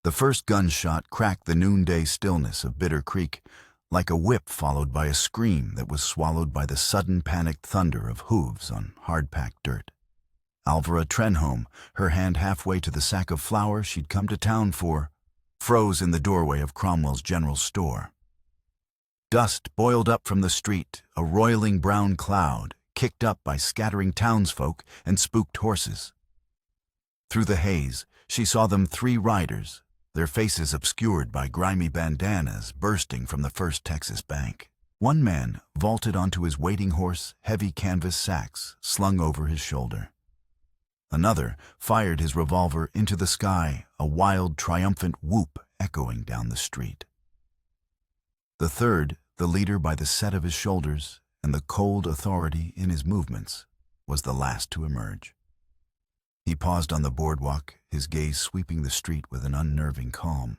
The first gunshot cracked the noonday stillness of Bitter Creek, like a whip followed by a scream that was swallowed by the sudden panicked thunder of hooves on hard-packed dirt. Alvara Trenholm, her hand halfway to the sack of flour she'd come to town for, froze in the doorway of Cromwell's general store. Dust boiled up from the street, a roiling brown cloud, kicked up by scattering townsfolk and spooked horses. Through the haze, she saw them 3 riders, their faces obscured by grimy bandanas bursting from the First Texas Bank. One man vaulted onto his waiting horse, heavy canvas sacks slung over his shoulder. Another fired his revolver into the sky, a wild, triumphant whoop echoing down the street. The third, the leader by the set of his shoulders and the cold authority in his movements, was the last to emerge. He paused on the boardwalk, his gaze sweeping the street with an unnerving calm.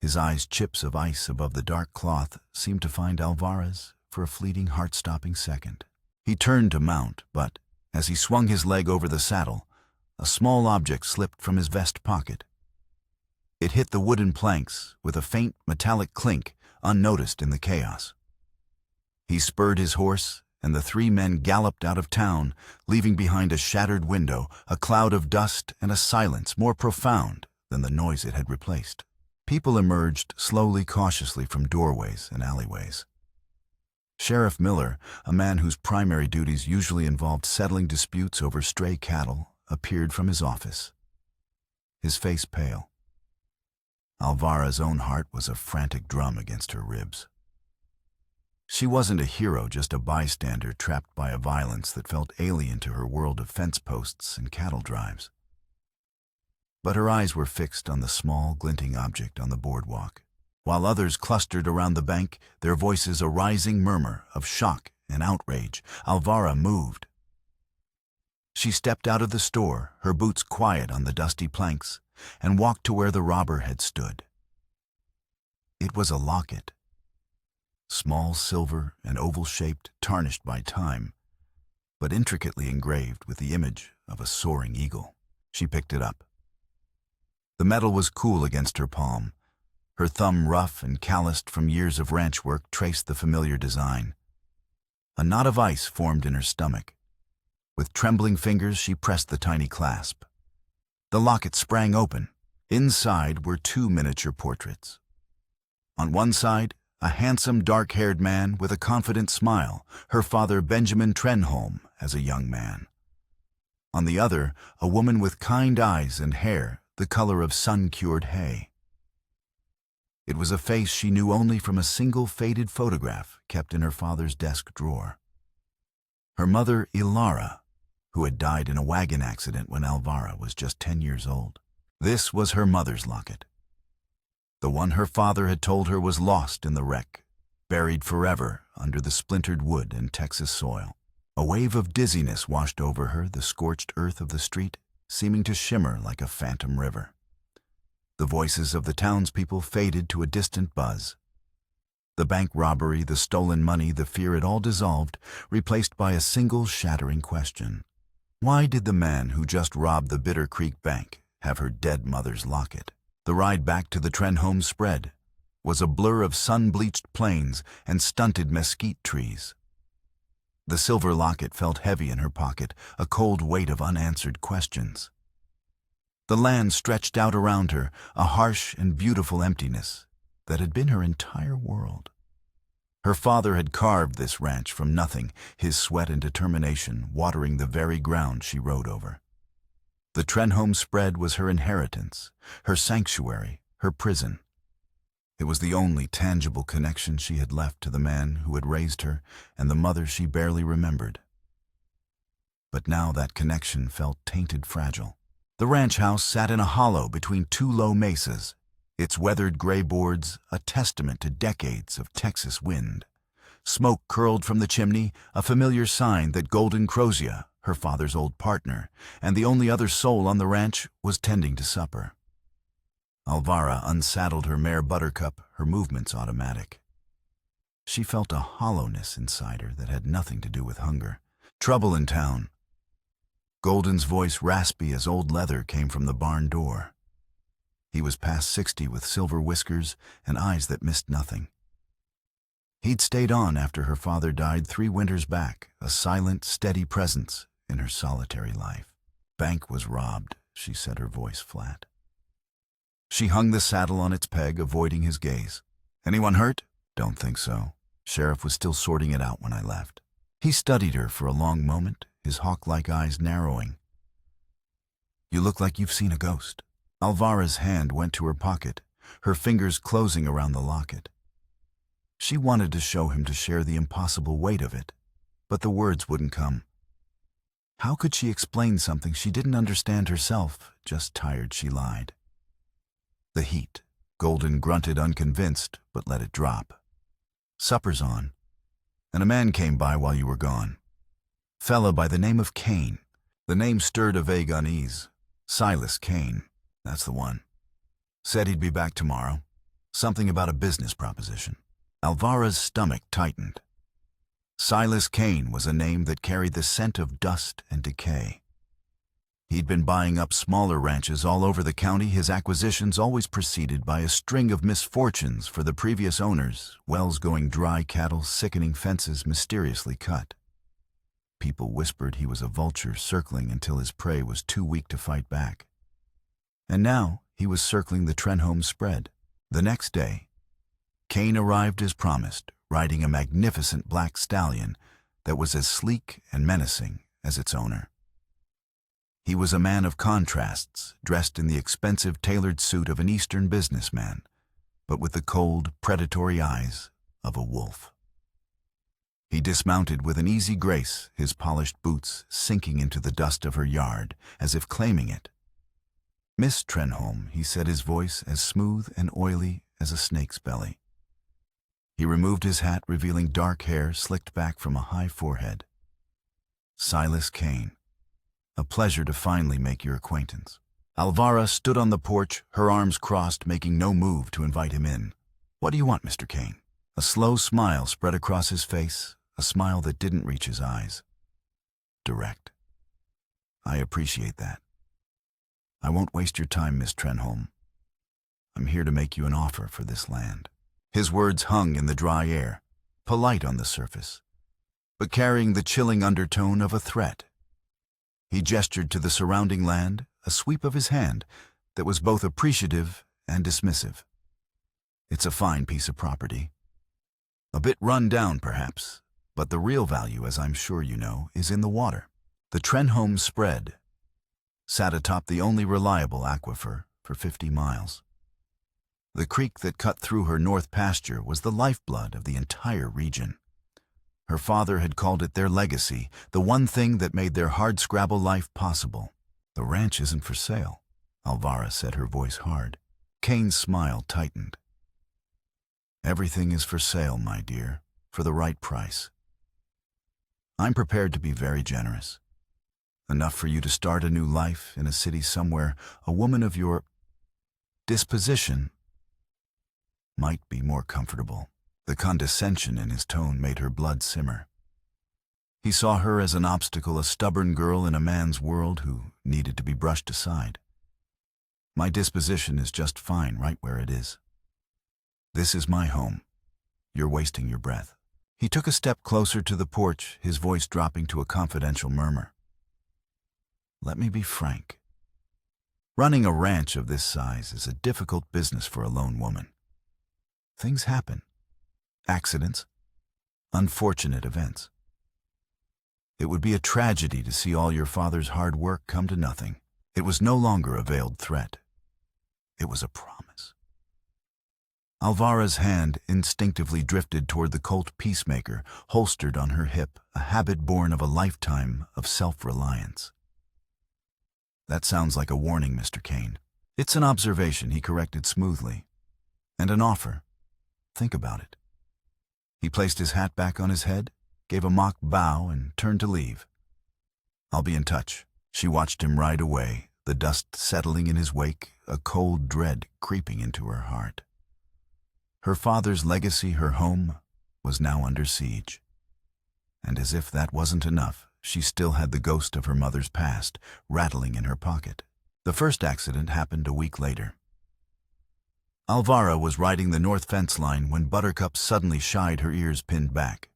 His eyes, chips of ice above the dark cloth, seemed to find Alvara's for a fleeting, heart-stopping second. He turned to mount, but, as he swung his leg over the saddle, a small object slipped from his vest pocket. It hit the wooden planks with a faint metallic clink, unnoticed in the chaos. He spurred his horse, and the 3 men galloped out of town, leaving behind a shattered window, a cloud of dust, and a silence more profound than the noise it had replaced. People emerged slowly, cautiously from doorways and alleyways. Sheriff Miller, a man whose primary duties usually involved settling disputes over stray cattle, appeared from his office, his face pale. Alvara's own heart was a frantic drum against her ribs. She wasn't a hero, just a bystander trapped by a violence that felt alien to her world of fence posts and cattle drives. But her eyes were fixed on the small, glinting object on the boardwalk, while others clustered around the bank, their voices a rising murmur of shock and outrage. Alvara moved. She stepped out of the store, her boots quiet on the dusty planks, and walked to where the robber had stood. It was a locket. Small, silver, and oval-shaped, tarnished by time, but intricately engraved with the image of a soaring eagle. She picked it up. The metal was cool against her palm. Her thumb, rough and calloused from years of ranch work, traced the familiar design. A knot of ice formed in her stomach. With trembling fingers, she pressed the tiny clasp. The locket sprang open. Inside were 2 miniature portraits. On one side, a handsome, dark-haired man with a confident smile, her father Benjamin Trenholm as a young man. On the other, a woman with kind eyes and hair the color of sun-cured hay. It was a face she knew only from a single faded photograph kept in her father's desk drawer. Her mother, Ilara, who had died in a wagon accident when Alvara was just 10 years old. This was her mother's locket. The one her father had told her was lost in the wreck, buried forever under the splintered wood and Texas soil. A wave of dizziness washed over her, the scorched earth of the street seeming to shimmer like a phantom river. The voices of the townspeople faded to a distant buzz. The bank robbery, the stolen money, the fear, it all dissolved, replaced by a single shattering question. Why did the man who just robbed the Bitter Creek Bank have her dead mother's locket? The ride back to the Trenholm spread was a blur of sun-bleached plains and stunted mesquite trees. The silver locket felt heavy in her pocket, a cold weight of unanswered questions. The land stretched out around her, a harsh and beautiful emptiness that had been her entire world. Her father had carved this ranch from nothing, his sweat and determination watering the very ground she rode over. The Trenholm spread was her inheritance, her sanctuary, her prison. It was the only tangible connection she had left to the man who had raised her and the mother she barely remembered. But now that connection felt tainted, fragile. The ranch house sat in a hollow between 2 low mesas, its weathered gray boards a testament to decades of Texas wind. Smoke curled from the chimney, a familiar sign that Golden Crozier, her father's old partner, and the only other soul on the ranch, was tending to supper. Alvara unsaddled her mare Buttercup, her movements automatic. She felt a hollowness inside her that had nothing to do with hunger. Trouble in town. Golden's voice, raspy as old leather, came from the barn door. He was past 60 with silver whiskers and eyes that missed nothing. He'd stayed on after her father died 3 winters back, a silent, steady presence in her solitary life. Bank was robbed, she said, her voice flat. She hung the saddle on its peg, avoiding his gaze. Anyone hurt? Don't think so. Sheriff was still sorting it out when I left. He studied her for a long moment, his hawk-like eyes narrowing. You look like you've seen a ghost. Alvara's hand went to her pocket, her fingers closing around the locket. She wanted to show him to share the impossible weight of it, but the words wouldn't come. How could she explain something she didn't understand herself? Just tired, she lied. The heat. Golden grunted, unconvinced, but let it drop. Supper's on, and a man came by while you were gone. Fella by the name of Kane. The name stirred a vague unease. Silas Kane, that's the one. Said he'd be back tomorrow. Something about a business proposition. Alvara's stomach tightened. Silas Kane was a name that carried the scent of dust and decay. He'd been buying up smaller ranches all over the county, his acquisitions always preceded by a string of misfortunes for the previous owners, wells going dry, cattle, sickening fences mysteriously cut. People whispered he was a vulture circling until his prey was too weak to fight back. And now he was circling the Trenholm spread. The next day, Kane arrived as promised, riding a magnificent black stallion that was as sleek and menacing as its owner. He was a man of contrasts, dressed in the expensive tailored suit of an Eastern businessman, but with the cold, predatory eyes of a wolf. He dismounted with an easy grace, his polished boots sinking into the dust of her yard, as if claiming it. Miss Trenholm, he said, his voice as smooth and oily as a snake's belly. He removed his hat, revealing dark hair slicked back from a high forehead. Silas Kane. A pleasure to finally make your acquaintance. Alvara stood on the porch, her arms crossed, making no move to invite him in. What do you want, Mr. Kane? A slow smile spread across his face, a smile that didn't reach his eyes. Direct. I appreciate that. I won't waste your time, Miss Trenholm. I'm here to make you an offer for this land. His words hung in the dry air, polite on the surface, but carrying the chilling undertone of a threat. He gestured to the surrounding land, a sweep of his hand that was both appreciative and dismissive. It's a fine piece of property. A bit run down, perhaps, but the real value, as I'm sure you know, is in the water. The Trenholm spread sat atop the only reliable aquifer for 50 miles. The creek that cut through her north pasture was the lifeblood of the entire region. Her father had called it their legacy, the one thing that made their hardscrabble life possible. The ranch isn't for sale, Alvara said, her voice hard. Kane's smile tightened. Everything is for sale, my dear, for the right price. I'm prepared to be very generous. Enough for you to start a new life in a city somewhere a woman of your disposition might be more comfortable. The condescension in his tone made her blood simmer. He saw her as an obstacle, a stubborn girl in a man's world who needed to be brushed aside. My disposition is just fine right where it is. This is my home. You're wasting your breath. He took a step closer to the porch, his voice dropping to a confidential murmur. Let me be frank. Running a ranch of this size is a difficult business for a lone woman. Things happen. Accidents. Unfortunate events. It would be a tragedy to see all your father's hard work come to nothing. It was no longer a veiled threat. It was a promise. Alvara's hand instinctively drifted toward the Colt Peacemaker, holstered on her hip, a habit born of a lifetime of self-reliance. That sounds like a warning, Mr. Kane. It's an observation, he corrected smoothly. And an offer. Think about it. He placed his hat back on his head, gave a mock bow, and turned to leave. I'll be in touch. She watched him ride away, the dust settling in his wake, a cold dread creeping into her heart. Her father's legacy, her home, was now under siege. And as if that wasn't enough, she still had the ghost of her mother's past rattling in her pocket. The first accident happened a week later. Alvara was riding the north fence line when Buttercup suddenly shied, her ears pinned back.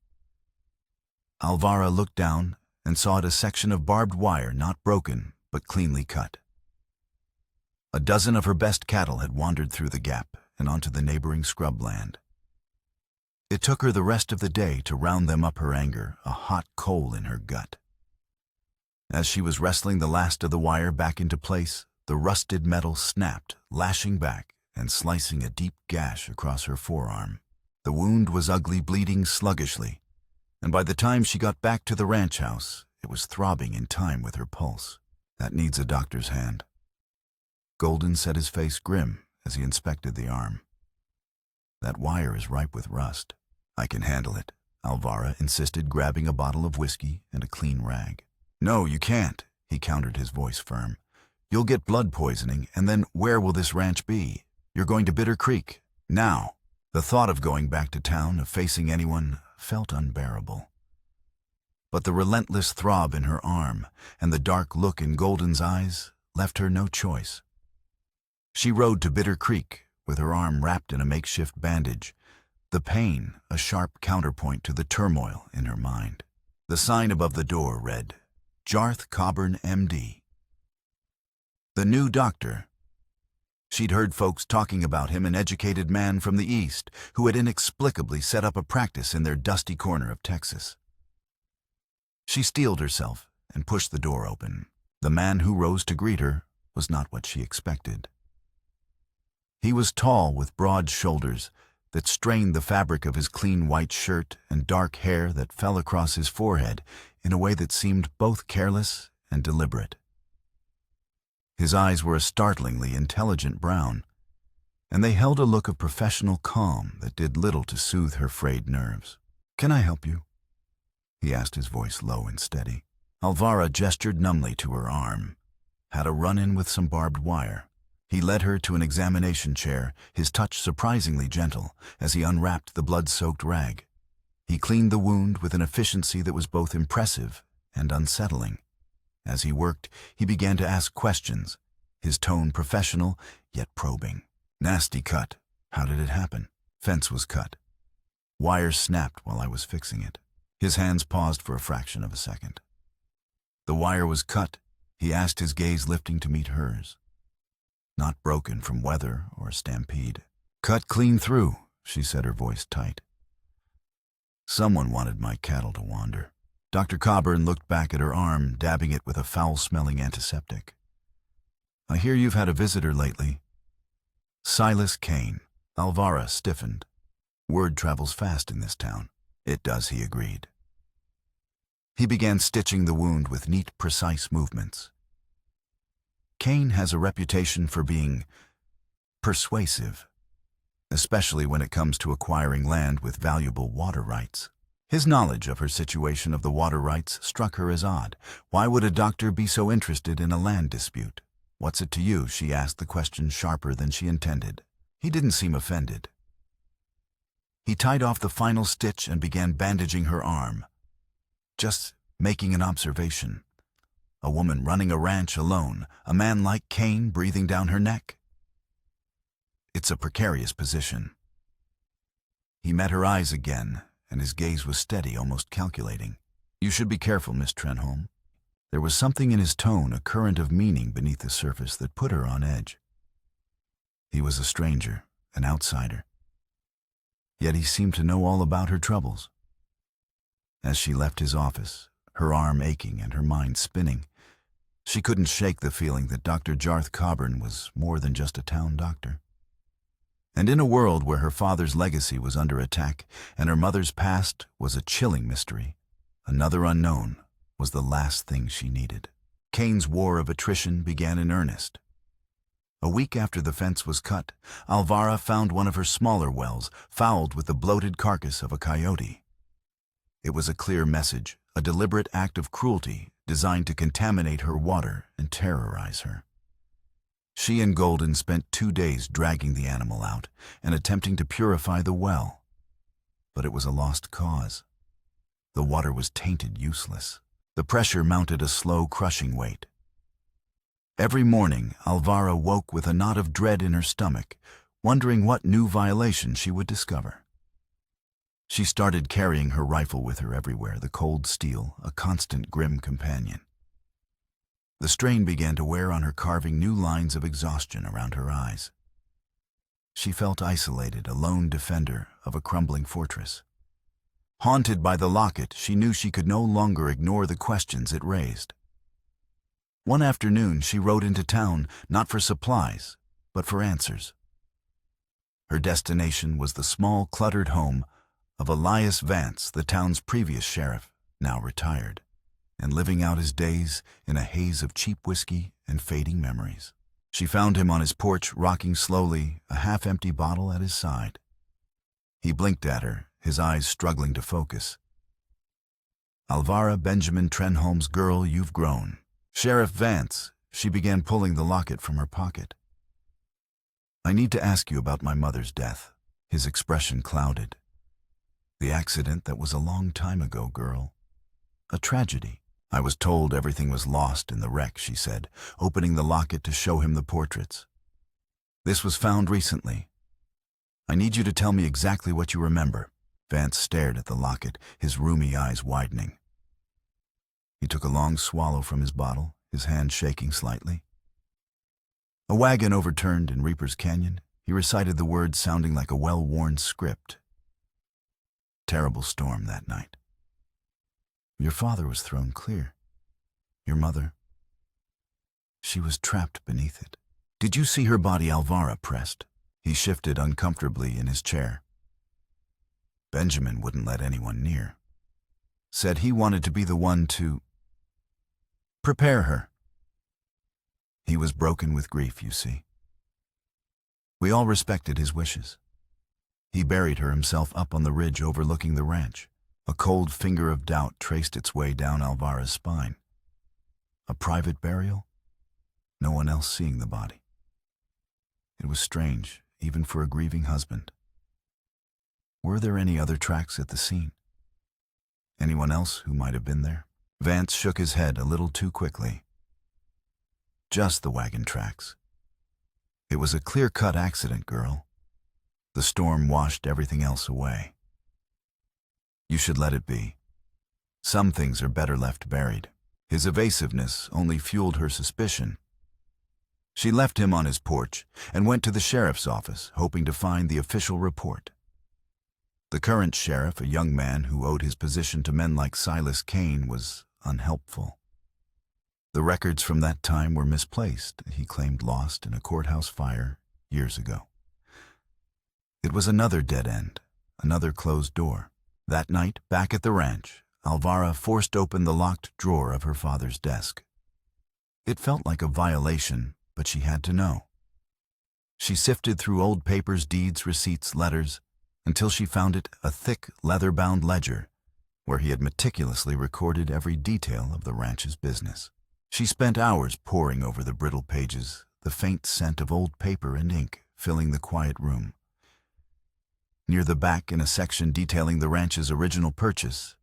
Alvara looked down and saw a section of barbed wire, not broken, but cleanly cut. A dozen of her best cattle had wandered through the gap and onto the neighboring scrubland. It took her the rest of the day to round them up, her anger a hot coal in her gut. As she was wrestling the last of the wire back into place, the rusted metal snapped, lashing back and slicing a deep gash across her forearm. The wound was ugly, bleeding sluggishly, and by the time she got back to the ranch house, it was throbbing in time with her pulse. "That needs a doctor's hand." Golden set his face grim as he inspected the arm. "That wire is ripe with rust." "I can handle it," Alvara insisted, grabbing a bottle of whiskey and a clean rag. "No, you can't," he countered, his voice firm. "You'll get blood poisoning, and then where will this ranch be? You're going to Bitter Creek. Now." The thought of going back to town, of facing anyone, felt unbearable. But the relentless throb in her arm and the dark look in Golden's eyes left her no choice. She rode to Bitter Creek with her arm wrapped in a makeshift bandage, the pain a sharp counterpoint to the turmoil in her mind. The sign above the door read, "Jarth Coburn, M.D." The new doctor. She'd heard folks talking about him, an educated man from the East who had inexplicably set up a practice in their dusty corner of Texas. She steeled herself and pushed the door open. The man who rose to greet her was not what she expected. He was tall, with broad shoulders that strained the fabric of his clean white shirt and dark hair that fell across his forehead in a way that seemed both careless and deliberate. His eyes were a startlingly intelligent brown, and they held a look of professional calm that did little to soothe her frayed nerves. "Can I help you?" he asked, his voice low and steady. Alvara gestured numbly to her arm. "Had a run-in with some barbed wire." He led her to an examination chair, his touch surprisingly gentle as he unwrapped the blood-soaked rag. He cleaned the wound with an efficiency that was both impressive and unsettling. As he worked, he began to ask questions, his tone professional yet probing. "Nasty cut. How did it happen?" "Fence was cut. Wire snapped while I was fixing it." His hands paused for a fraction of a second. "The wire was cut?" he asked, his gaze lifting to meet hers. "Not broken from weather or a stampede." "Cut clean through," she said, her voice tight. "Someone wanted my cattle to wander." Dr. Coburn looked back at her arm, dabbing it with a foul-smelling antiseptic. "I hear you've had a visitor lately." "Silas Kane." Alvara stiffened. "Word travels fast in this town." "It does," he agreed. He began stitching the wound with neat, precise movements. Kane has a reputation for being persuasive, especially when it comes to acquiring land with valuable water rights. His knowledge of her situation of the water rights struck her as odd. Why would a doctor be so interested in a land dispute? "What's it to you?" she asked, the question sharper than she intended. He didn't seem offended. He tied off the final stitch and began bandaging her arm. "Just making an observation. A woman running a ranch alone, a man like Kane breathing down her neck. It's a precarious position." He met her eyes again, and his gaze was steady, almost calculating. "You should be careful, Miss Trenholm." There was something in his tone, a current of meaning beneath the surface that put her on edge. He was a stranger, an outsider. Yet he seemed to know all about her troubles. As she left his office, her arm aching and her mind spinning, she couldn't shake the feeling that Dr. Jarth Coburn was more than just a town doctor. And in a world where her father's legacy was under attack and her mother's past was a chilling mystery, another unknown was the last thing she needed. Kane's war of attrition began in earnest. A week after the fence was cut, Alvara found one of her smaller wells fouled with the bloated carcass of a coyote. It was a clear message, a deliberate act of cruelty designed to contaminate her water and terrorize her. She and Golden spent 2 days dragging the animal out and attempting to purify the well. But it was a lost cause. The water was tainted, useless. The pressure mounted a slow, crushing weight. Every morning, Alvara woke with a knot of dread in her stomach, wondering what new violation she would discover. She started carrying her rifle with her everywhere, the cold steel, a constant grim companion. The strain began to wear on her, carving new lines of exhaustion around her eyes. She felt isolated, a lone defender of a crumbling fortress. Haunted by the locket, she knew she could no longer ignore the questions it raised. One afternoon, she rode into town, not for supplies, but for answers. Her destination was the small, cluttered home of Elias Vance, the town's previous sheriff, now retired, and living out his days in a haze of cheap whiskey and fading memories. She found him on his porch, rocking slowly, a half-empty bottle at his side. He blinked at her, his eyes struggling to focus. "Alvara Benjamin Trenholm's girl, you've grown." "Sheriff Vance," she began, pulling the locket from her pocket. "I need to ask you about my mother's death." His expression clouded. "The accident that was a long time ago, girl. A tragedy." "I was told everything was lost in the wreck," she said, opening the locket to show him the portraits. "This was found recently. I need you to tell me exactly what you remember." Vance stared at the locket, his rheumy eyes widening. He took a long swallow from his bottle, his hand shaking slightly. "A wagon overturned in Reaper's Canyon." He recited the words, sounding like a well-worn script. "Terrible storm that night. Your father was thrown clear. Your mother, she was trapped beneath it. Did you see her body?" Alvara pressed. He shifted uncomfortably in his chair. "Benjamin wouldn't let anyone near. Said he wanted to be the one to prepare her. He was broken with grief, you see. We all respected his wishes. He buried her himself up on the ridge overlooking the ranch. A cold finger of doubt traced its way down Alvara's spine. A private burial? No one else seeing the body. It was strange, even for a grieving husband. Were there any other tracks at the scene? Anyone else who might have been there?" Vance shook his head a little too quickly. "Just the wagon tracks. It was a clear-cut accident, girl. The storm washed everything else away. You should let it be. Some things are better left buried." His evasiveness only fueled her suspicion. She left him on his porch and went to the sheriff's office, hoping to find the official report. The current sheriff, a young man who owed his position to men like Silas Kane, was unhelpful. The records from that time were misplaced, he claimed, lost in a courthouse fire years ago. It was another dead end, another closed door. That night, back at the ranch, Alvara forced open the locked drawer of her father's desk. It felt like a violation, but she had to know. She sifted through old papers, deeds, receipts, letters, until she found it, a thick, leather-bound ledger where he had meticulously recorded every detail of the ranch's business. She spent hours poring over the brittle pages, the faint scent of old paper and ink filling the quiet room. Near the back, in a section detailing the ranch's original purchase,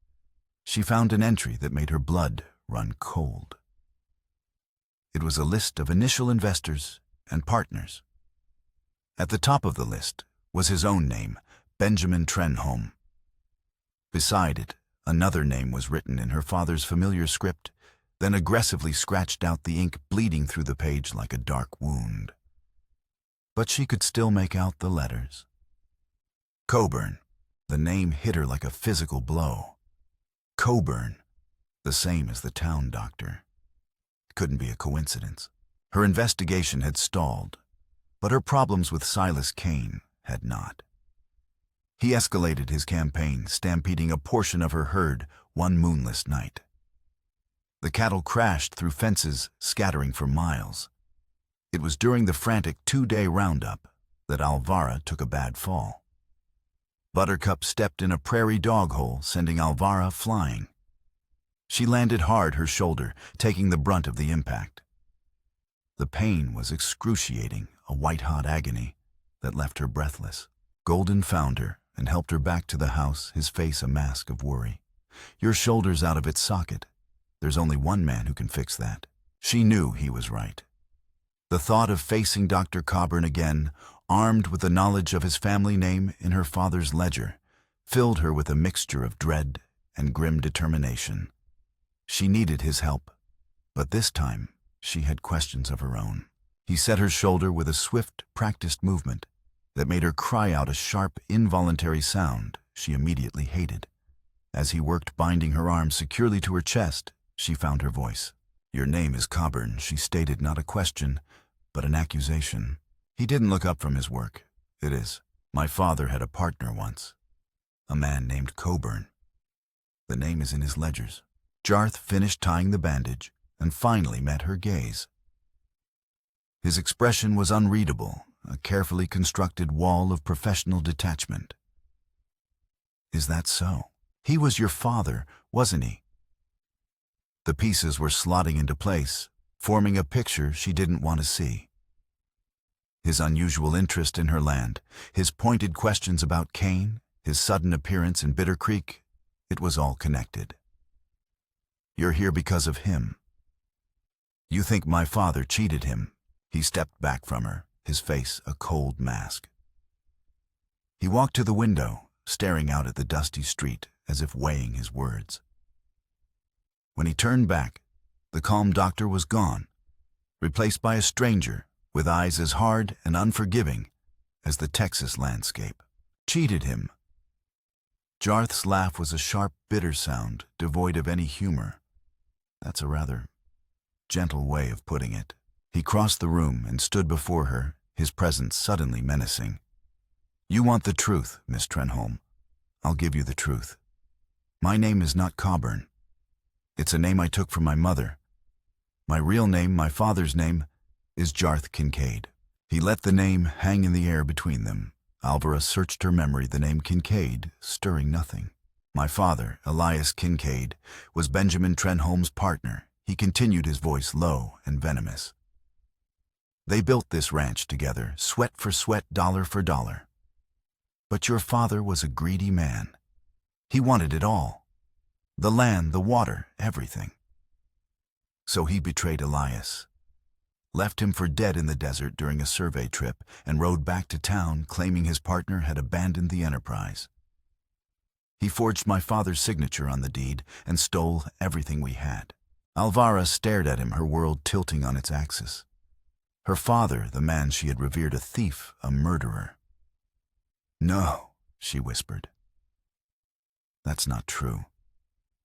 she found an entry that made her blood run cold. It was a list of initial investors and partners. At the top of the list was his own name, Benjamin Trenholm. Beside it, another name was written in her father's familiar script, then aggressively scratched out, the ink bleeding through the page like a dark wound. But she could still make out the letters. Coburn. The name hit her like a physical blow. Coburn, the same as the town doctor. It couldn't be a coincidence. Her investigation had stalled, but her problems with Silas Kane had not. He escalated his campaign, stampeding a portion of her herd one moonless night. The cattle crashed through fences, scattering for miles. It was during the frantic 2-day roundup that Alvara took a bad fall. Buttercup stepped in a prairie dog hole, sending Alvara flying. She landed hard, her shoulder, taking the brunt of the impact. The pain was excruciating, a white-hot agony that left her breathless. Golden found her and helped her back to the house, his face a mask of worry. "Your shoulder's out of its socket. There's only one man who can fix that." She knew he was right. The thought of facing Dr. Coburn again armed with the knowledge of his family name in her father's ledger, filled her with a mixture of dread and grim determination. She needed his help, but this time she had questions of her own. He set her shoulder with a swift, practiced movement that made her cry out a sharp, involuntary sound she immediately hated. As he worked binding her arm securely to her chest, she found her voice. "Your name is Coburn," she stated, not a question, but an accusation. He didn't look up from his work. "It is. My father had a partner once, a man named Coburn. The name is in his ledgers." Jarth finished tying the bandage and finally met her gaze. His expression was unreadable, a carefully constructed wall of professional detachment. "Is that so? He was your father, wasn't he?" The pieces were slotting into place, forming a picture she didn't want to see. His unusual interest in her land, his pointed questions about Kane, his sudden appearance in Bitter Creek, it was all connected. "You're here because of him. You think my father cheated him." He stepped back from her, his face a cold mask. He walked to the window, staring out at the dusty street as if weighing his words. When he turned back, the calm doctor was gone, replaced by a stranger with eyes as hard and unforgiving as the Texas landscape. "Cheated him." Jarth's laugh was a sharp, bitter sound, devoid of any humor. That's a rather gentle way of putting it. He crossed the room and stood before her, his presence suddenly menacing. "You want the truth, Miss Trenholm. I'll give you the truth. My name is not Coburn. It's a name I took from my mother. My real name, my father's name, is Jarth Kincaid." He let the name hang in the air between them. Alvara searched her memory, the name Kincaid stirring nothing. "My father, Elias Kincaid, was Benjamin Trenholm's partner." He continued, his voice low and venomous. "They built this ranch together, sweat for sweat, dollar for dollar. But your father was a greedy man. He wanted it all. The land, the water, everything. So he betrayed Elias, left him for dead in the desert during a survey trip, and rode back to town claiming his partner had abandoned the enterprise. He forged my father's signature on the deed and stole everything we had." Alvara stared at him, her world tilting on its axis. Her father, the man she had revered, a thief, a murderer. "No," she whispered. "That's not true.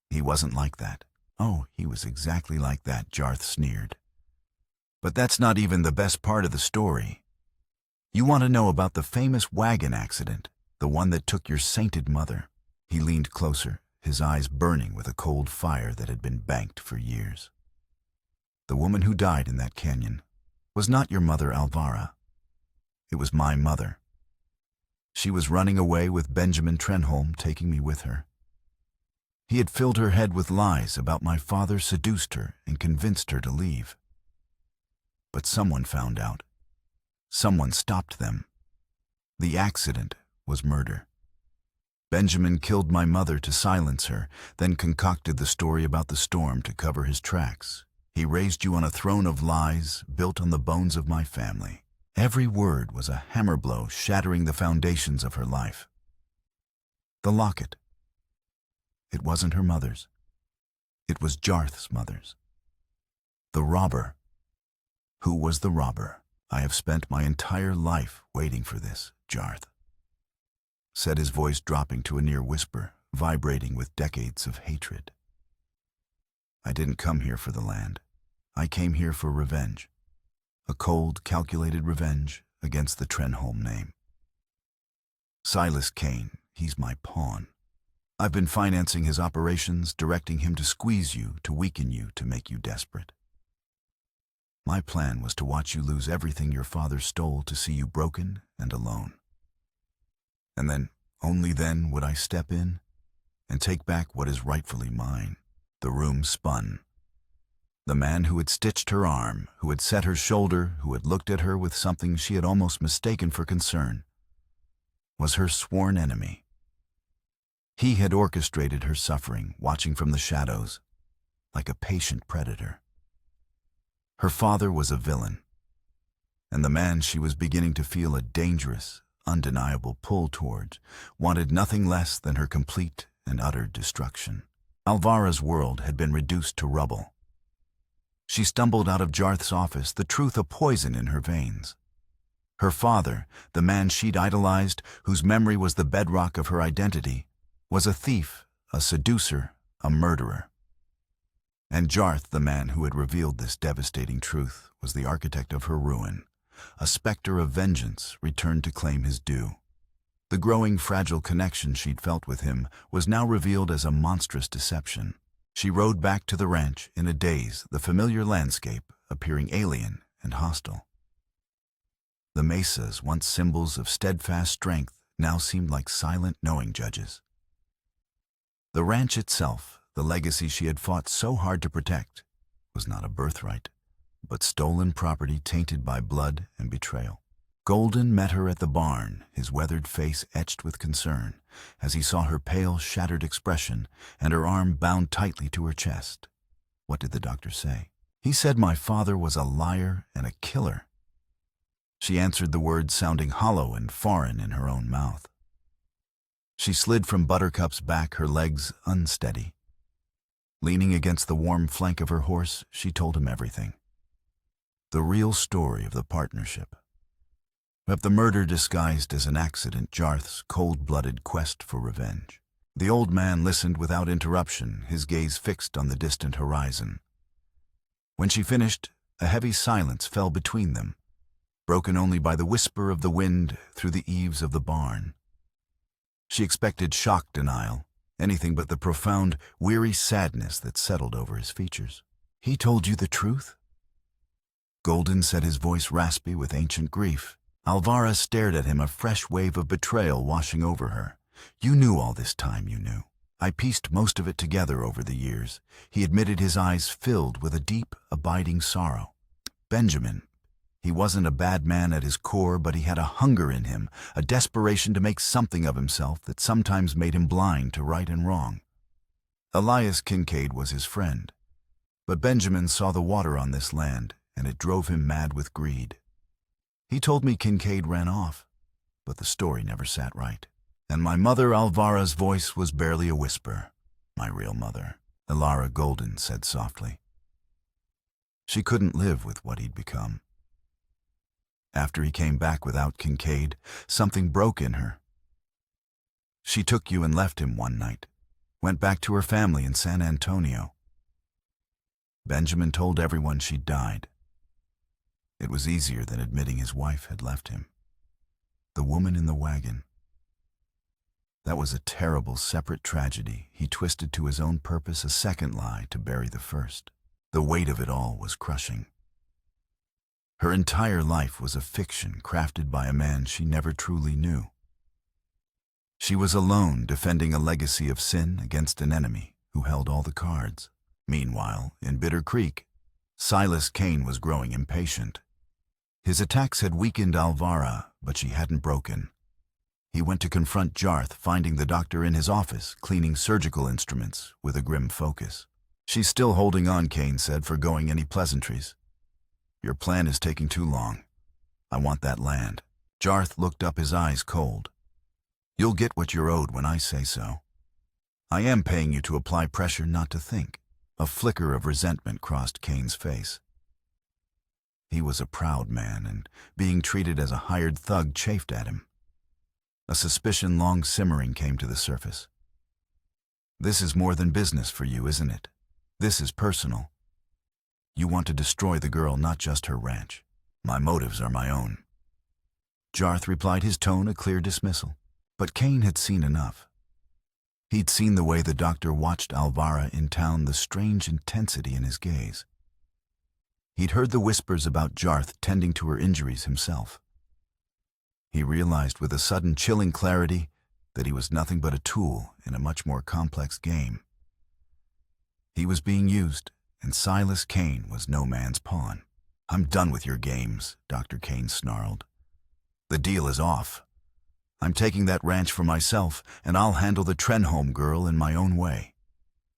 He wasn't like that." "Oh, he was exactly like that," Jarth sneered. "But that's not even the best part of the story. You want to know about the famous wagon accident, the one that took your sainted mother." He leaned closer, his eyes burning with a cold fire that had been banked for years. "The woman who died in that canyon was not your mother, Alvara. It was my mother. She was running away with Benjamin Trenholm, taking me with her. He had filled her head with lies about my father, seduced her, and convinced her to leave. But someone found out. Someone stopped them. The accident was murder. Benjamin killed my mother to silence her, then concocted the story about the storm to cover his tracks. He raised you on a throne of lies built on the bones of my family. Every word was a hammer blow shattering the foundations of her life. The locket. It wasn't her mother's. It was Jarth's mother's. The robber. Who was the robber? I have spent my entire life waiting for this, Jarth," said, his voice dropping to a near whisper, vibrating with decades of hatred. "I didn't come here for the land. I came here for revenge. A cold, calculated revenge against the Trenholm name. Silas Kane, he's my pawn. I've been financing his operations, directing him to squeeze you, to weaken you, to make you desperate. My plan was to watch you lose everything your father stole, to see you broken and alone. And then, only then, would I step in and take back what is rightfully mine." The room spun. The man who had stitched her arm, who had set her shoulder, who had looked at her with something she had almost mistaken for concern, was her sworn enemy. He had orchestrated her suffering, watching from the shadows, like a patient predator. Her father was a villain. and the man she was beginning to feel a dangerous, undeniable pull towards wanted nothing less than her complete and utter destruction. Alvara's world had been reduced to rubble. She stumbled out of Jarth's office, the truth a poison in her veins. Her father, the man she'd idolized, whose memory was the bedrock of her identity, was a thief, a seducer, a murderer. And Jarth, the man who had revealed this devastating truth, was the architect of her ruin, a specter of vengeance returned to claim his due. The growing fragile connection she'd felt with him was now revealed as a monstrous deception. She rode back to the ranch in a daze, the familiar landscape appearing alien and hostile. The mesas, once symbols of steadfast strength, now seemed like silent knowing judges. The ranch itself, the legacy she had fought so hard to protect, was not a birthright, but stolen property tainted by blood and betrayal. Golden met her at the barn, his weathered face etched with concern, as he saw her pale, shattered expression and her arm bound tightly to her chest. What did the doctor say? He said my father was a liar and a killer. She answered the words sounding hollow and foreign in her own mouth. She slid from Buttercup's back, her legs unsteady. Leaning against the warm flank of her horse, she told him everything. The real story of the partnership. Of the murder disguised as an accident, Jarth's cold-blooded quest for revenge. The old man listened without interruption, his gaze fixed on the distant horizon. When she finished, a heavy silence fell between them, broken only by the whisper of the wind through the eaves of the barn. She expected shock denial, anything but the profound, weary sadness that settled over his features. He told you the truth? Golden said, his voice raspy with ancient grief. Alvara stared at him, a fresh wave of betrayal washing over her. You knew all this time, you knew. I pieced most of it together over the years. He admitted, his eyes filled with a deep, abiding sorrow. Benjamin. He wasn't a bad man at his core, but he had a hunger in him, a desperation to make something of himself that sometimes made him blind to right and wrong. Elias Kincaid was his friend, but Benjamin saw the water on this land, and it drove him mad with greed. He told me Kincaid ran off, but the story never sat right. And my mother, Alvara's voice was barely a whisper. My real mother, Elara Golden said softly. She couldn't live with what he'd become. After he came back without Kincaid, something broke in her. She took you and left him one night, went back to her family in San Antonio. Benjamin told everyone she'd died. It was easier than admitting his wife had left him. The woman in the wagon. That was a terrible, separate tragedy he twisted to his own purpose, a second lie to bury the first. The weight of it all was crushing. Her entire life was a fiction crafted by a man she never truly knew. She was alone, defending a legacy of sin against an enemy who held all the cards. Meanwhile, in Bitter Creek, Silas Kane was growing impatient. His attacks had weakened Alvara, but she hadn't broken. He went to confront Jarth, finding the doctor in his office, cleaning surgical instruments with a grim focus. She's still holding on, Kane said, forgoing any pleasantries. Your plan is taking too long. I want that land. Jarth looked up, his eyes cold. You'll get what you're owed when I say so. I am paying you to apply pressure, not to think. A flicker of resentment crossed Kane's face. He was a proud man, and being treated as a hired thug chafed at him. A suspicion long simmering came to the surface. This is more than business for you, isn't it? This is personal. You want to destroy the girl, not just her ranch. My motives are my own. Jarth replied, his tone a clear dismissal. But Kane had seen enough. He'd seen the way the doctor watched Alvara in town, the strange intensity in his gaze. He'd heard the whispers about Jarth tending to her injuries himself. He realized with a sudden chilling clarity that he was nothing but a tool in a much more complex game. He was being used, and Silas Kane was no man's pawn. I'm done with your games, Dr. Kane snarled. The deal is off. I'm taking that ranch for myself, and I'll handle the Trenholm girl in my own way.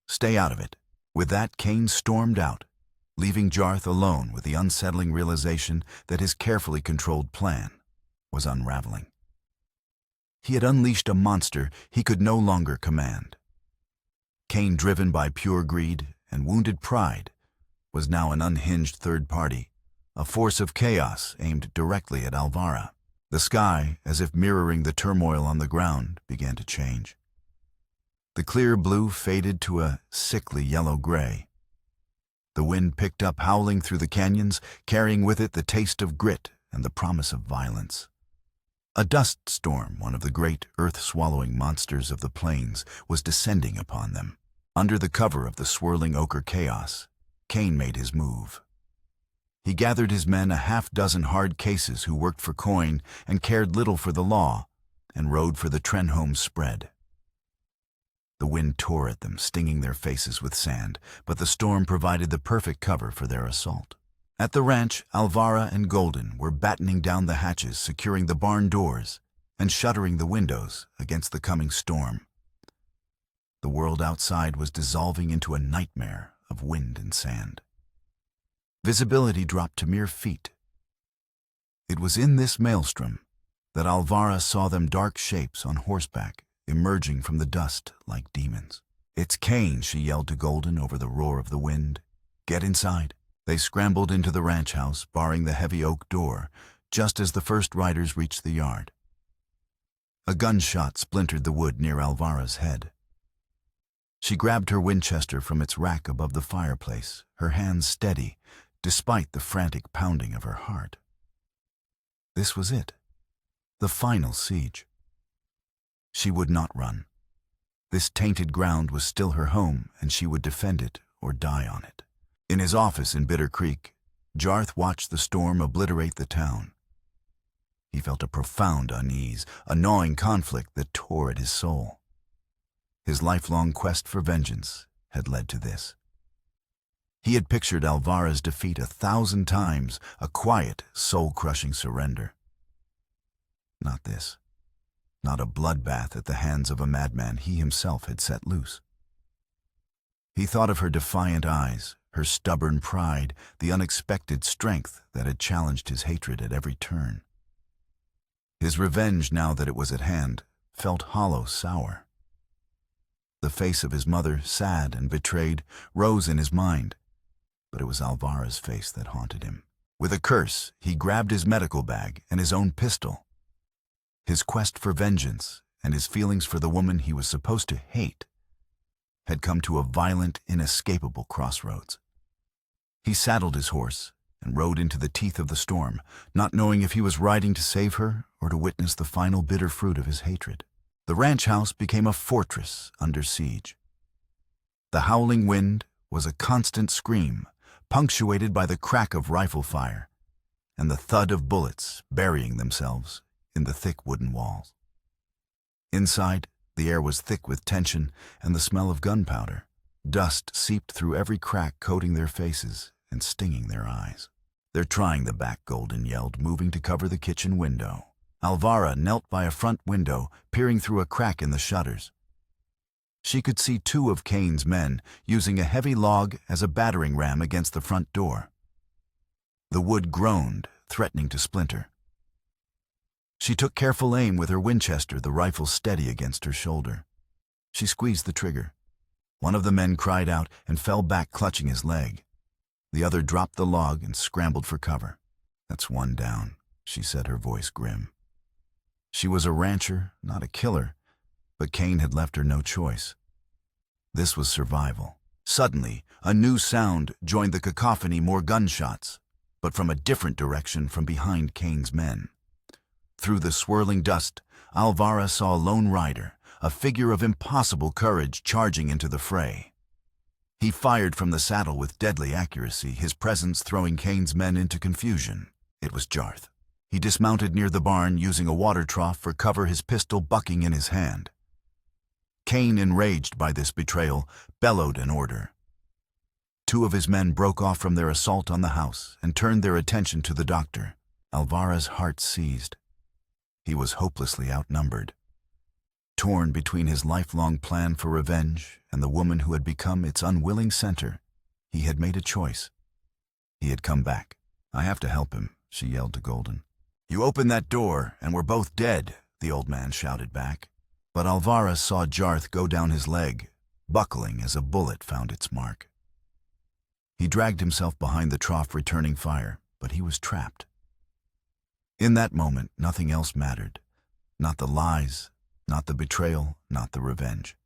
Stay out of it. With that, Kane stormed out, leaving Jarth alone with the unsettling realization that his carefully controlled plan was unraveling. He had unleashed a monster he could no longer command. Cain, driven by pure greed and wounded pride, was now an unhinged third party, a force of chaos aimed directly at Alvara. The sky, as if mirroring the turmoil on the ground, began to change. The clear blue faded to a sickly yellow-gray. The wind picked up, howling through the canyons, carrying with it the taste of grit and the promise of violence. A dust storm, one of the great earth-swallowing monsters of the plains, was descending upon them. Under the cover of the swirling ochre chaos, Cain made his move. He gathered his men, a half-dozen hard cases who worked for coin and cared little for the law, and rode for the Trenholm spread. The wind tore at them, stinging their faces with sand, but the storm provided the perfect cover for their assault. At the ranch, Alvara and Golden were battening down the hatches, securing the barn doors, and shuttering the windows against the coming storm. The world outside was dissolving into a nightmare of wind and sand. Visibility dropped to mere feet. It was in this maelstrom that Alvara saw them, dark shapes on horseback, emerging from the dust like demons. "It's Cain," she yelled to Golden over the roar of the wind. "Get inside." They scrambled into the ranch house, barring the heavy oak door, just as the first riders reached the yard. A gunshot splintered the wood near Alvara's head. She grabbed her Winchester from its rack above the fireplace, her hands steady, despite the frantic pounding of her heart. This was it, the final siege. She would not run. This tainted ground was still her home, and she would defend it or die on it. In his office in Bitter Creek, Jarth watched the storm obliterate the town. He felt a profound unease, a gnawing conflict that tore at his soul. His lifelong quest for vengeance had led to this. He had pictured Alvara's defeat 1,000 times, a quiet, soul-crushing surrender. Not this. Not a bloodbath at the hands of a madman he himself had set loose. He thought of her defiant eyes, her stubborn pride, the unexpected strength that had challenged his hatred at every turn. His revenge, now that it was at hand, felt hollow, sour. The face of his mother, sad and betrayed, rose in his mind, but it was Alvara's face that haunted him. With a curse, he grabbed his medical bag and his own pistol. His quest for vengeance and his feelings for the woman he was supposed to hate had come to a violent, inescapable crossroads. He saddled his horse and rode into the teeth of the storm, not knowing if he was riding to save her or to witness the final bitter fruit of his hatred. The ranch house became a fortress under siege. The howling wind was a constant scream, punctuated by the crack of rifle fire and the thud of bullets burying themselves in the thick wooden walls. Inside, the air was thick with tension and the smell of gunpowder. Dust seeped through every crack, coating their faces and stinging their eyes. "They're trying the back," Golden yelled, moving to cover the kitchen window. Alvara knelt by a front window, peering through a crack in the shutters. She could see 2 of Cain's men using a heavy log as a battering ram against the front door. The wood groaned, threatening to splinter. She took careful aim with her Winchester, the rifle steady against her shoulder. She squeezed the trigger. One of the men cried out and fell back, clutching his leg. The other dropped the log and scrambled for cover. "That's one down," she said, her voice grim. She was a rancher, not a killer, but Cain had left her no choice. This was survival. Suddenly, a new sound joined the cacophony, more gunshots, but from a different direction, from behind Cain's men. Through the swirling dust, Alvara saw a lone rider, a figure of impossible courage, charging into the fray. He fired from the saddle with deadly accuracy, his presence throwing Cain's men into confusion. It was Jarth. He dismounted near the barn, using a water trough for cover, his pistol bucking in his hand. Cain, enraged by this betrayal, bellowed an order. 2 of his men broke off from their assault on the house and turned their attention to the doctor. Alvara's heart seized. He was hopelessly outnumbered. Torn between his lifelong plan for revenge and the woman who had become its unwilling center, he had made a choice. He had come back. "I have to help him," she yelled to Golden. "You open that door, and we're both dead," the old man shouted back. But Alvara saw Jarth go down his leg, buckling as a bullet found its mark. He dragged himself behind the trough, returning fire, but he was trapped. In that moment, nothing else mattered. Not the lies, not the betrayal, not the revenge.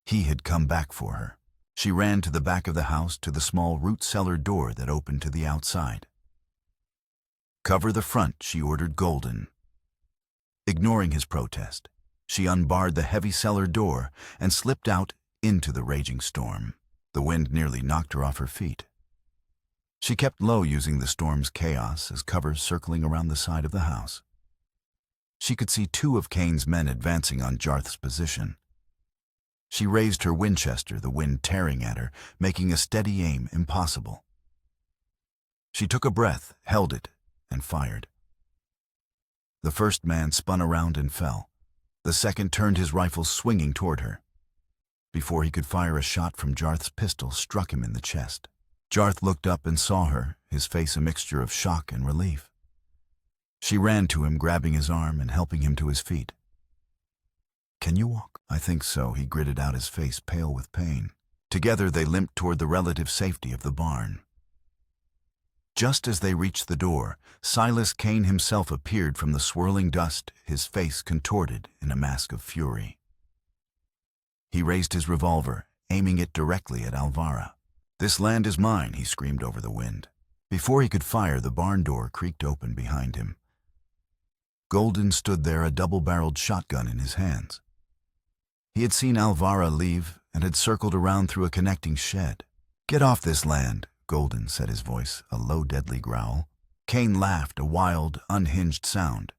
He had come back for her. She ran to the back of the house, to the small root cellar door that opened to the outside. "Cover the front," she ordered Golden. Ignoring his protest, she unbarred the heavy cellar door and slipped out into the raging storm. The wind nearly knocked her off her feet. She kept low, using the storm's chaos as cover, circling around the side of the house. She could see 2 of Kane's men advancing on Jarth's position. She raised her Winchester, the wind tearing at her, making a steady aim impossible. She took a breath, held it, and fired. The first man spun around and fell. The second turned his rifle, swinging toward her. Before he could fire, a shot from Jarth's pistol struck him in the chest. Jarth looked up and saw her, his face a mixture of shock and relief. She ran to him, grabbing his arm and helping him to his feet. "Can you walk?" "I think so," he gritted out, his face pale with pain. Together they limped toward the relative safety of the barn. Just as they reached the door, Silas Kane himself appeared from the swirling dust, his face contorted in a mask of fury. He raised his revolver, aiming it directly at Alvara. "This land is mine," he screamed over the wind. Before he could fire, the barn door creaked open behind him. Golden stood there, a double-barreled shotgun in his hands. He had seen Alvara leave and had circled around through a connecting shed. "Get off this land," Golden said, his voice a low, deadly growl. Kane laughed, a wild, unhinged sound.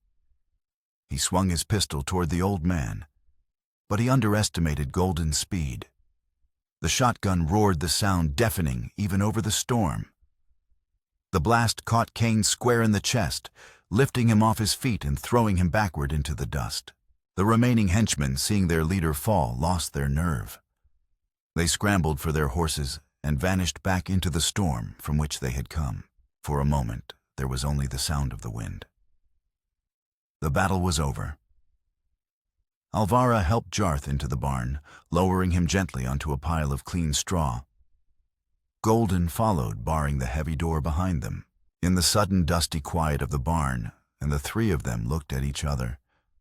He swung his pistol toward the old man, but he underestimated Golden's speed. The shotgun roared, the sound deafening even over the storm. The blast caught Kane square in the chest, lifting him off his feet and throwing him backward into the dust. The remaining henchmen, seeing their leader fall, lost their nerve. They scrambled for their horses and vanished back into the storm from which they had come. For a moment, there was only the sound of the wind. The battle was over. Alvara helped Jarth into the barn, lowering him gently onto a pile of clean straw. Golden followed, barring the heavy door behind them. In the sudden dusty quiet of the barn, and the 3 of them looked at each other,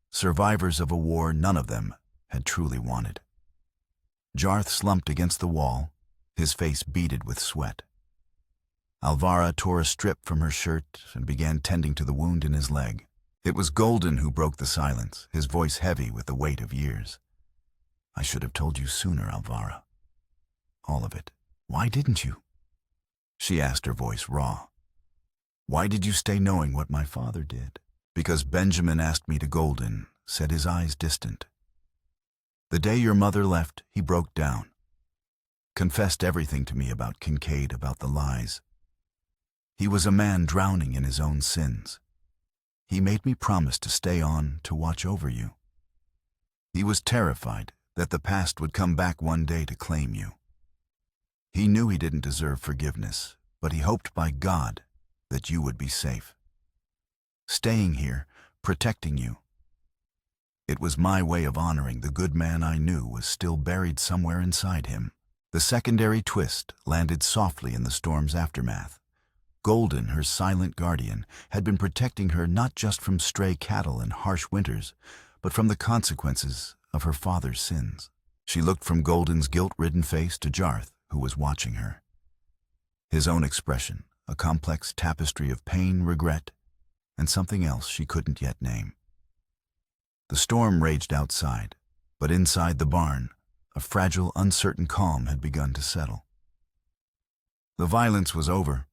survivors of a war none of them had truly wanted. Jarth slumped against the wall, his face beaded with sweat. Alvara tore a strip from her shirt and began tending to the wound in his leg. It was Golden who broke the silence, his voice heavy with the weight of years. "I should have told you sooner, Alvara. All of it. Why didn't you?" She asked, her voice raw. "Why did you stay knowing what my father did?" "Because Benjamin asked me to." Golden said, his eyes distant. "The day your mother left, he broke down. Confessed everything to me about Kincaid, about the lies. He was a man drowning in his own sins. He made me promise to stay on, to watch over you. He was terrified that the past would come back one day to claim you. He knew he didn't deserve forgiveness, but he hoped by God that you would be safe. Staying here, protecting you. It was my way of honoring the good man I knew was still buried somewhere inside him." The secondary twist landed softly in the storm's aftermath. Golden, her silent guardian, had been protecting her not just from stray cattle and harsh winters, but from the consequences of her father's sins. She looked from Golden's guilt-ridden face to Jarth, who was watching her. His own expression, a complex tapestry of pain, regret, and something else she couldn't yet name. The storm raged outside, but inside the barn, a fragile, uncertain calm had begun to settle. The violence was over.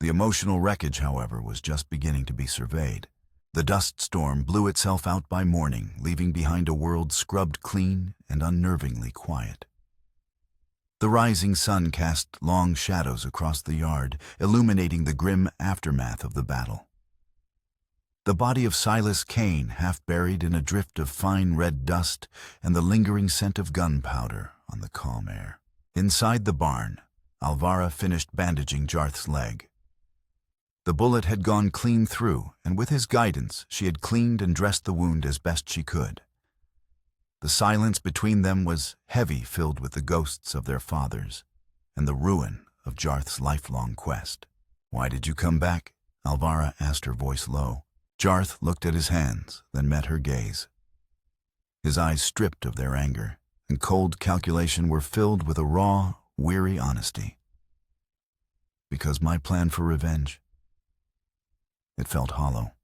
The emotional wreckage, however, was just beginning to be surveyed. The dust storm blew itself out by morning, leaving behind a world scrubbed clean and unnervingly quiet. The rising sun cast long shadows across the yard, illuminating the grim aftermath of the battle. The body of Silas Kane, half buried in a drift of fine red dust, and the lingering scent of gunpowder on the calm air. Inside the barn, Alvara finished bandaging Jarth's leg. The bullet had gone clean through, and with his guidance, she had cleaned and dressed the wound as best she could. The silence between them was heavy, filled with the ghosts of their fathers and the ruin of Jarth's lifelong quest. "Why did you come back?" Alvara asked, her voice low. Jarth looked at his hands, then met her gaze. His eyes stripped of their anger and cold calculation were filled with a raw, weary honesty. "Because my plan for revenge." It felt hollow.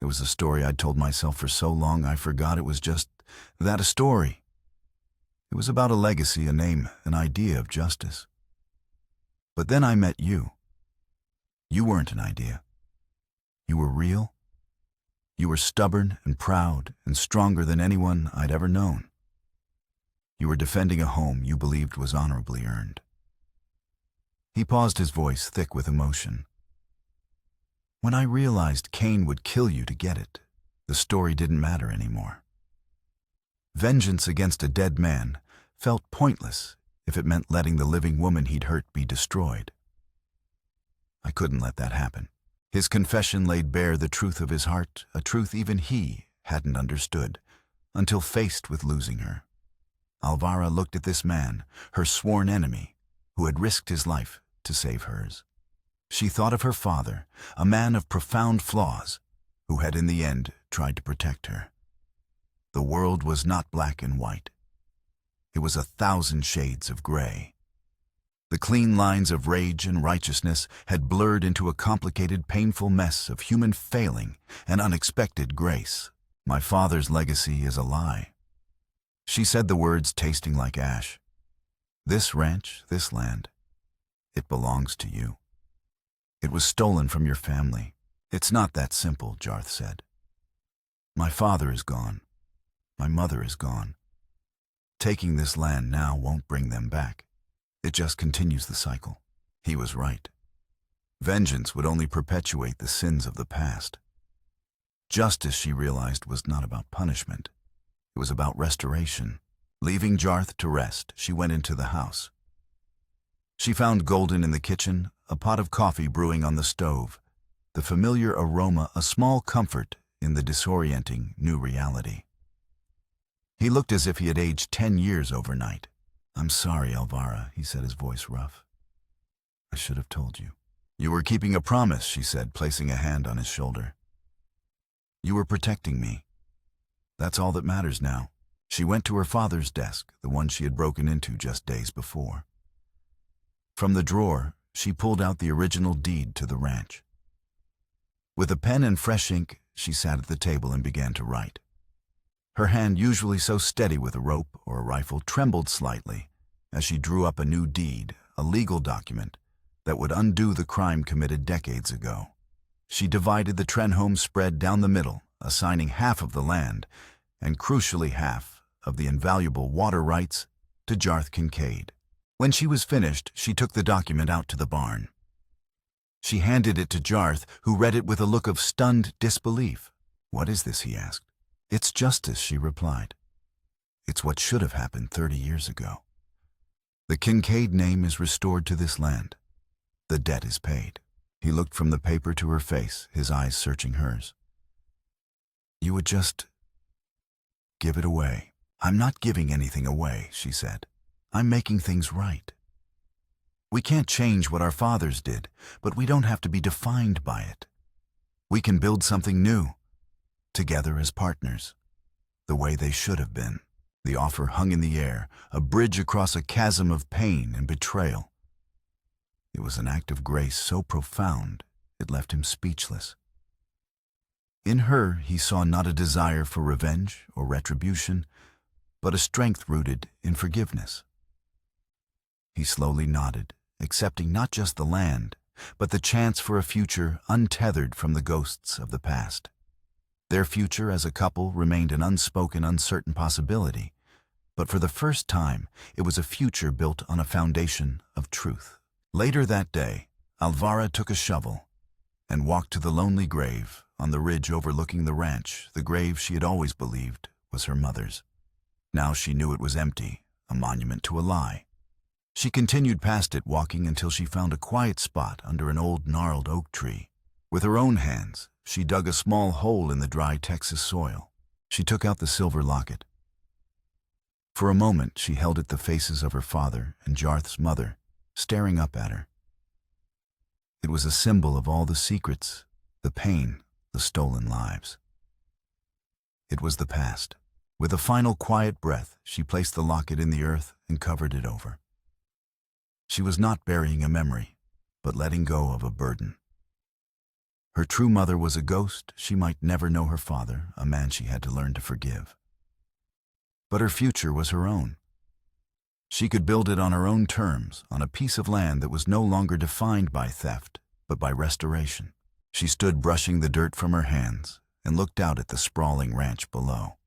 It was a story I'd told myself for so long I forgot it was just that, a story. It was about a legacy, a name, an idea of justice. But then I met you. You weren't an idea. You were real. You were stubborn and proud and stronger than anyone I'd ever known. You were defending a home you believed was honorably earned. He paused, his voice thick with emotion. "When I realized Cain would kill you to get it, the story didn't matter anymore. Vengeance against a dead man felt pointless if it meant letting the living woman he'd hurt be destroyed. I couldn't let that happen." His confession laid bare the truth of his heart, a truth even he hadn't understood, until faced with losing her. Alvara looked at this man, her sworn enemy, who had risked his life to save hers. She thought of her father, a man of profound flaws, who had in the end tried to protect her. The world was not black and white. It was 1,000 shades of gray. The clean lines of rage and righteousness had blurred into a complicated, painful mess of human failing and unexpected grace. "My father's legacy is a lie." She said the words tasting like ash. "This ranch, this land, it belongs to you. It was stolen from your family." "It's not that simple," Jarth said. "My father is gone. My mother is gone. Taking this land now won't bring them back. It just continues the cycle." He was right. Vengeance would only perpetuate the sins of the past. Justice, she realized, was not about punishment. It was about restoration. Leaving Jarth to rest, she went into the house. She found Golden in the kitchen, a pot of coffee brewing on the stove, the familiar aroma a small comfort in the disorienting new reality. He looked as if he had aged 10 years overnight. "I'm sorry, Alvara," he said, his voice rough. "I should have told you." "You were keeping a promise," she said, placing a hand on his shoulder. "You were protecting me. That's all that matters now." She went to her father's desk, the one she had broken into just days before. From the drawer, she pulled out the original deed to the ranch. With a pen and fresh ink, she sat at the table and began to write. Her hand, usually so steady with a rope or a rifle, trembled slightly as she drew up a new deed, a legal document that would undo the crime committed decades ago. She divided the Trenholm spread down the middle, assigning half of the land, and crucially half of the invaluable water rights, to Jarth Kincaid. When she was finished, she took the document out to the barn. She handed it to Jarth, who read it with a look of stunned disbelief. "What is this?" he asked. "It's justice," she replied. "It's what should have happened 30 years ago. The Kincaid name is restored to this land. The debt is paid." He looked from the paper to her face, his eyes searching hers. "You would just give it away." "I'm not giving anything away," she said. "I'm making things right. We can't change what our fathers did, but we don't have to be defined by it. We can build something new, together as partners, the way they should have been." The offer hung in the air, a bridge across a chasm of pain and betrayal. It was an act of grace so profound it left him speechless. In her, he saw not a desire for revenge or retribution, but a strength rooted in forgiveness. He slowly nodded, accepting not just the land, but the chance for a future untethered from the ghosts of the past. Their future as a couple remained an unspoken, uncertain possibility, but for the first time, it was a future built on a foundation of truth. Later that day, Alvara took a shovel and walked to the lonely grave on the ridge overlooking the ranch, the grave she had always believed was her mother's. Now she knew it was empty, a monument to a lie. She continued past it, walking until she found a quiet spot under an old gnarled oak tree. With her own hands, she dug a small hole in the dry Texas soil. She took out the silver locket. For a moment, she held it, the faces of her father and Jarth's mother staring up at her. It was a symbol of all the secrets, the pain, the stolen lives. It was the past. With a final quiet breath, she placed the locket in the earth and covered it over. She was not burying a memory, but letting go of a burden. Her true mother was a ghost. She might never know her father, a man she had to learn to forgive. But her future was her own. She could build it on her own terms, on a piece of land that was no longer defined by theft, but by restoration. She stood brushing the dirt from her hands and looked out at the sprawling ranch below.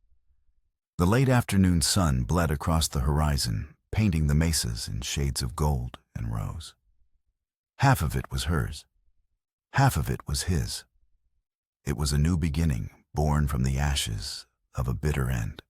The late afternoon sun bled across the horizon, painting the mesas in shades of gold and rose. Half of it was hers. Half of it was his. It was a new beginning, born from the ashes of a bitter end.